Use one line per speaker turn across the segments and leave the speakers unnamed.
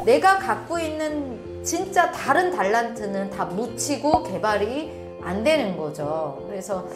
내가 갖고 있는 진짜 다른 달란트는 다 묻히고 개발이 안 되는 거죠. 그래서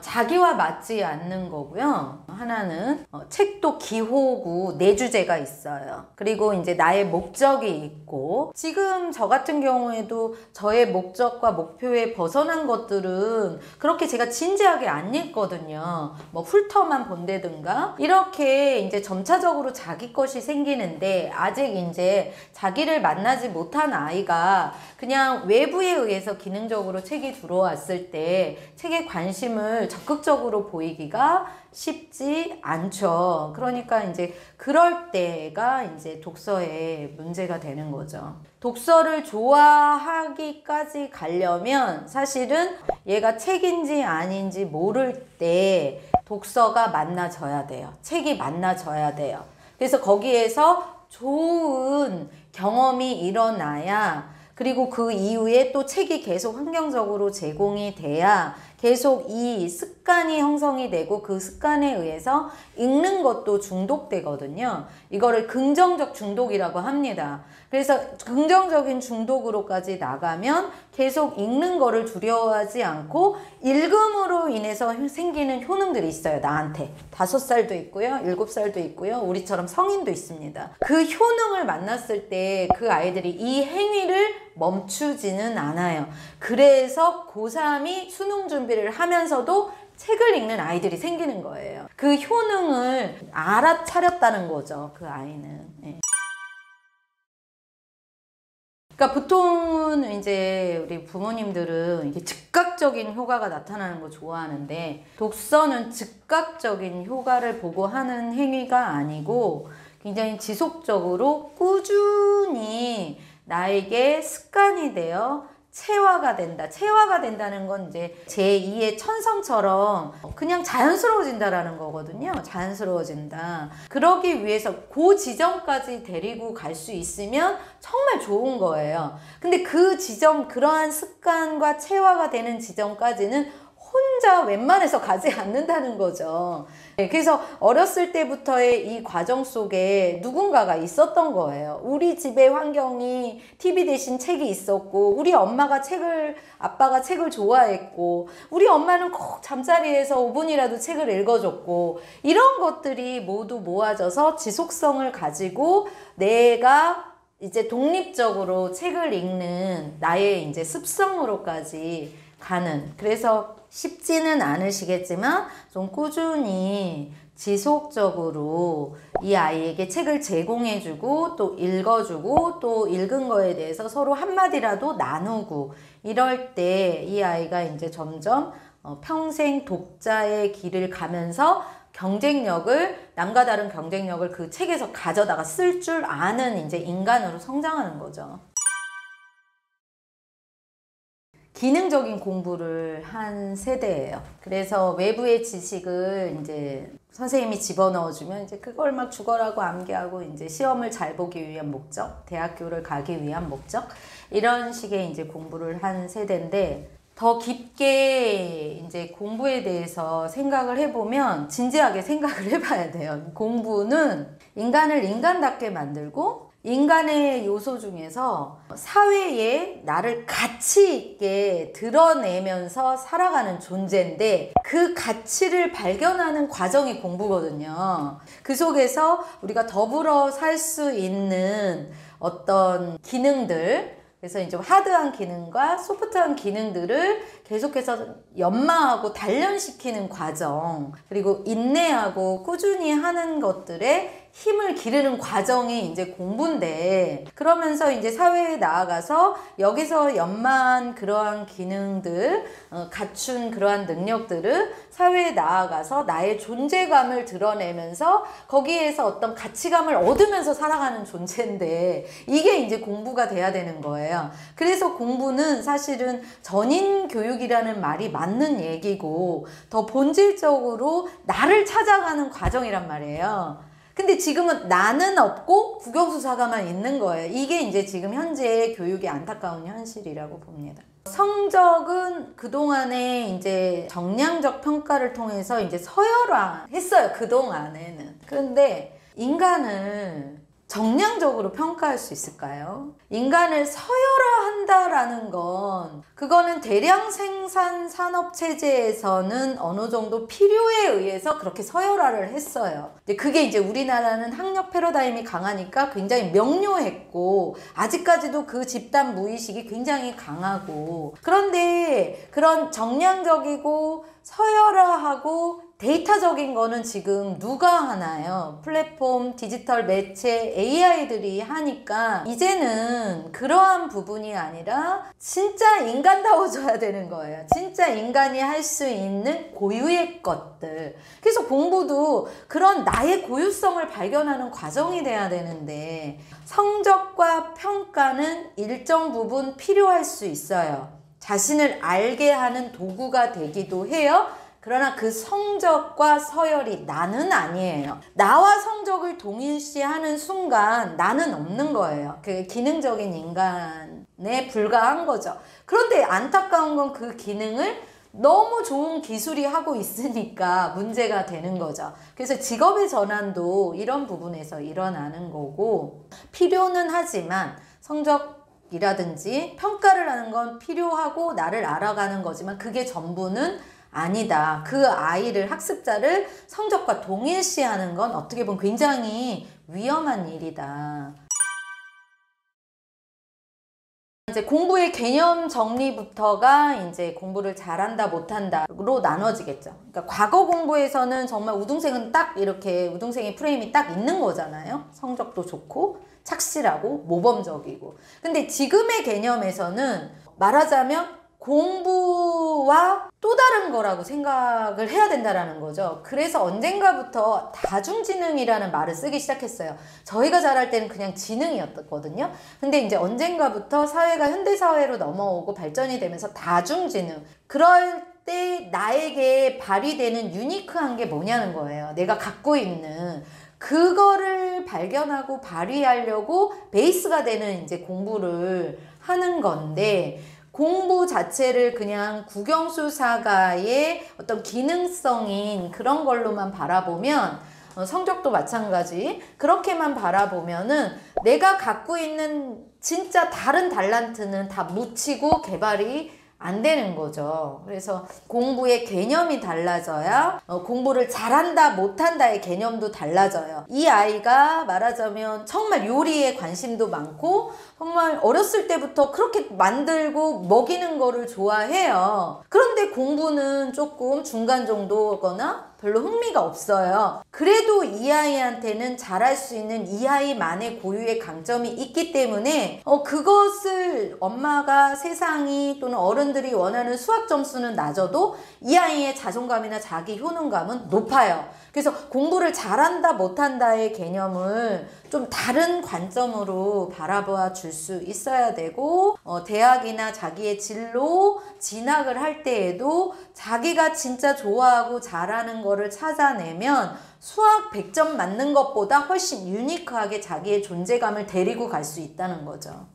자기와 맞지 않는 거고요. 하나는 책도 기호고 내주제가 있어요. 그리고 이제 나의 목적이 있고, 지금 저 같은 경우에도 저의 목적과 목표에 벗어난 것들은 그렇게 제가 진지하게 안 읽거든요. 뭐 훑어만 본다든가 이렇게 이제 점차적으로 자기 것이 생기는데, 아직 이제 자기를 만나지 못한 아이가 그냥 외부에 의해서 기능적으로 책이 들어왔을 때 책에 관심을 적극적으로 보이기가 쉽지 않죠. 그러니까 이제 그럴 때가 이제 독서에 문제가 되는 거죠. 독서를 좋아하기까지 가려면 사실은 얘가 책인지 아닌지 모를 때 독서가 만나져야 돼요. 책이 만나져야 돼요. 그래서 거기에서 좋은 경험이 일어나야, 그리고 그 이후에 또 책이 계속 환경적으로 제공이 돼야 계속 이 습관이 형성이 되고, 그 습관에 의해서 읽는 것도 중독되거든요. 이거를 긍정적 중독이라고 합니다. 그래서 긍정적인 중독으로까지 나가면 계속 읽는 거를 두려워하지 않고, 읽음으로 인해서 생기는 효능들이 있어요. 나한테 5살도 있고요, 7살도 있고요, 우리처럼 성인도 있습니다. 그 효능을 만났을 때 그 아이들이 이 행위를 멈추지는 않아요. 그래서 고3이 수능 준비를 하면서도 책을 읽는 아이들이 생기는 거예요. 그 효능을 알아차렸다는 거죠, 그 아이는. 네. 그러니까 보통은 이제 우리 부모님들은 이게 즉각적인 효과가 나타나는 거 좋아하는데, 독서는 즉각적인 효과를 보고 하는 행위가 아니고 굉장히 지속적으로 꾸준히 나에게 습관이 되어 체화가 된다. 체화가 된다는 건 이제 제2의 천성처럼 그냥 자연스러워진다라는 거거든요. 자연스러워진다. 그러기 위해서 그 지점까지 데리고 갈 수 있으면 정말 좋은 거예요. 근데 그 지점, 그러한 습관과 체화가 되는 지점까지는 혼자 웬만해서 가지 않는다는 거죠. 그래서 어렸을 때부터의 이 과정 속에 누군가가 있었던 거예요. 우리 집의 환경이 TV 대신 책이 있었고, 우리 아빠가 책을 좋아했고, 우리 엄마는 꼭 잠자리에서 5분이라도 책을 읽어줬고, 이런 것들이 모두 모아져서 지속성을 가지고 내가 이제 독립적으로 책을 읽는 나의 이제 습성으로까지 가는, 그래서 쉽지는 않으시겠지만 좀 꾸준히 지속적으로 이 아이에게 책을 제공해주고 또 읽어주고 또 읽은 거에 대해서 서로 한마디라도 나누고, 이럴 때 이 아이가 이제 점점 평생 독자의 길을 가면서 경쟁력을, 남과 다른 경쟁력을 그 책에서 가져다가 쓸 줄 아는 이제 인간으로 성장하는 거죠. 기능적인 공부를 한 세대예요. 그래서 외부의 지식을 이제 선생님이 집어넣어주면 이제 그걸 막 죽어라고 암기하고, 이제 시험을 잘 보기 위한 목적, 대학교를 가기 위한 목적, 이런 식의 이제 공부를 한 세대인데, 더 깊게 이제 공부에 대해서 생각을 해보면 진지하게 생각을 해봐야 돼요. 공부는 인간을 인간답게 만들고, 인간의 요소 중에서 사회에 나를 가치 있게 드러내면서 살아가는 존재인데, 그 가치를 발견하는 과정이 공부거든요. 그 속에서 우리가 더불어 살 수 있는 어떤 기능들, 그래서 이제 하드한 기능과 소프트한 기능들을 계속해서 연마하고 단련시키는 과정, 그리고 인내하고 꾸준히 하는 것들에 힘을 기르는 과정이 이제 공부인데, 그러면서 이제 사회에 나아가서 여기서 연마한 그러한 기능들, 갖춘 그러한 능력들을 사회에 나아가서 나의 존재감을 드러내면서 거기에서 어떤 가치감을 얻으면서 살아가는 존재인데, 이게 이제 공부가 돼야 되는 거예요. 그래서 공부는 사실은 전인 교육이라는 말이 맞는 얘기고, 더 본질적으로 나를 찾아가는 과정이란 말이에요. 근데 지금은 나는 없고 국영수사가만 있는 거예요. 이게 이제 지금 현재의 교육의 안타까운 현실이라고 봅니다. 성적은 그동안에 이제 정량적 평가를 통해서 이제 서열화 했어요. 그동안에는. 그런데 인간을 정량적으로 평가할 수 있을까요? 인간을 서열화한다라는 건 그거는 대량 생산 산업 체제에서는 어느 정도 필요에 의해서 그렇게 서열화를 했어요. 근데 그게 이제 우리나라는 학력 패러다임이 강하니까 굉장히 명료했고 아직까지도 그 집단 무의식이 굉장히 강하고 그런데 그런 정량적이고 서열화하고 데이터적인 거는 지금 누가 하나요? 플랫폼, 디지털 매체, AI들이 하니까 이제는 그러한 부분이 아니라 진짜 인간다워져야 되는 거예요. 진짜 인간이 할 수 있는 고유의 것들. 그래서 공부도 그런 나의 고유성을 발견하는 과정이 돼야 되는데 성적과 평가는 일정 부분 필요할 수 있어요. 자신을 알게 하는 도구가 되기도 해요. 그러나 그 성적과 서열이 나는 아니에요. 나와 성적을 동일시하는 순간 나는 없는 거예요. 그 기능적인 인간에 불과한 거죠. 그런데 안타까운 건 그 기능을 너무 좋은 기술이 하고 있으니까 문제가 되는 거죠. 그래서 직업의 전환도 이런 부분에서 일어나는 거고 필요는 하지만 성적이라든지 평가를 하는 건 필요하고 나를 알아가는 거지만 그게 전부는 아니다. 그 아이를 학습자를 성적과 동일시하는 건 어떻게 보면 굉장히 위험한 일이다. 이제 공부의 개념 정리부터가 이제 공부를 잘한다 못한다로 나눠지겠죠. 그러니까 과거 공부에서는 정말 우등생은 딱 이렇게 우등생의 프레임이 딱 있는 거잖아요. 성적도 좋고 착실하고 모범적이고. 근데 지금의 개념에서는 말하자면 공부와 또 다른 거라고 생각을 해야 된다라는 거죠. 그래서 언젠가부터 다중지능이라는 말을 쓰기 시작했어요. 저희가 자랄 때는 그냥 지능이었거든요. 근데 이제 언젠가부터 사회가 현대사회로 넘어오고 발전이 되면서 다중지능. 그럴 때 나에게 발휘되는 유니크한 게 뭐냐는 거예요. 내가 갖고 있는. 그거를 발견하고 발휘하려고 베이스가 되는 이제 공부를 하는 건데 공부 자체를 그냥 국영수사가의 어떤 기능성인 그런 걸로만 바라보면 성적도 마찬가지 그렇게만 바라보면은 내가 갖고 있는 진짜 다른 달란트는 다 묻히고 개발이 안 되는 거죠. 그래서 공부의 개념이 달라져야 공부를 잘한다 못한다의 개념도 달라져요. 이 아이가 말하자면 정말 요리에 관심도 많고 정말 어렸을 때부터 그렇게 만들고 먹이는 거를 좋아해요. 그런데 공부는 조금 중간 정도거나 별로 흥미가 없어요. 그래도 이 아이한테는 잘할 수 있는 이 아이만의 고유의 강점이 있기 때문에 그것을 엄마가 세상이 또는 어른들이 원하는 수학 점수는 낮아도 이 아이의 자존감이나 자기 효능감은 높아요. 그래서 공부를 잘한다 못한다의 개념을 좀 다른 관점으로 바라봐 줄 수 있어야 되고 대학이나 자기의 진로 진학을 할 때에도 자기가 진짜 좋아하고 잘하는 거를 찾아내면 수학 100점 맞는 것보다 훨씬 유니크하게 자기의 존재감을 데리고 갈 수 있다는 거죠.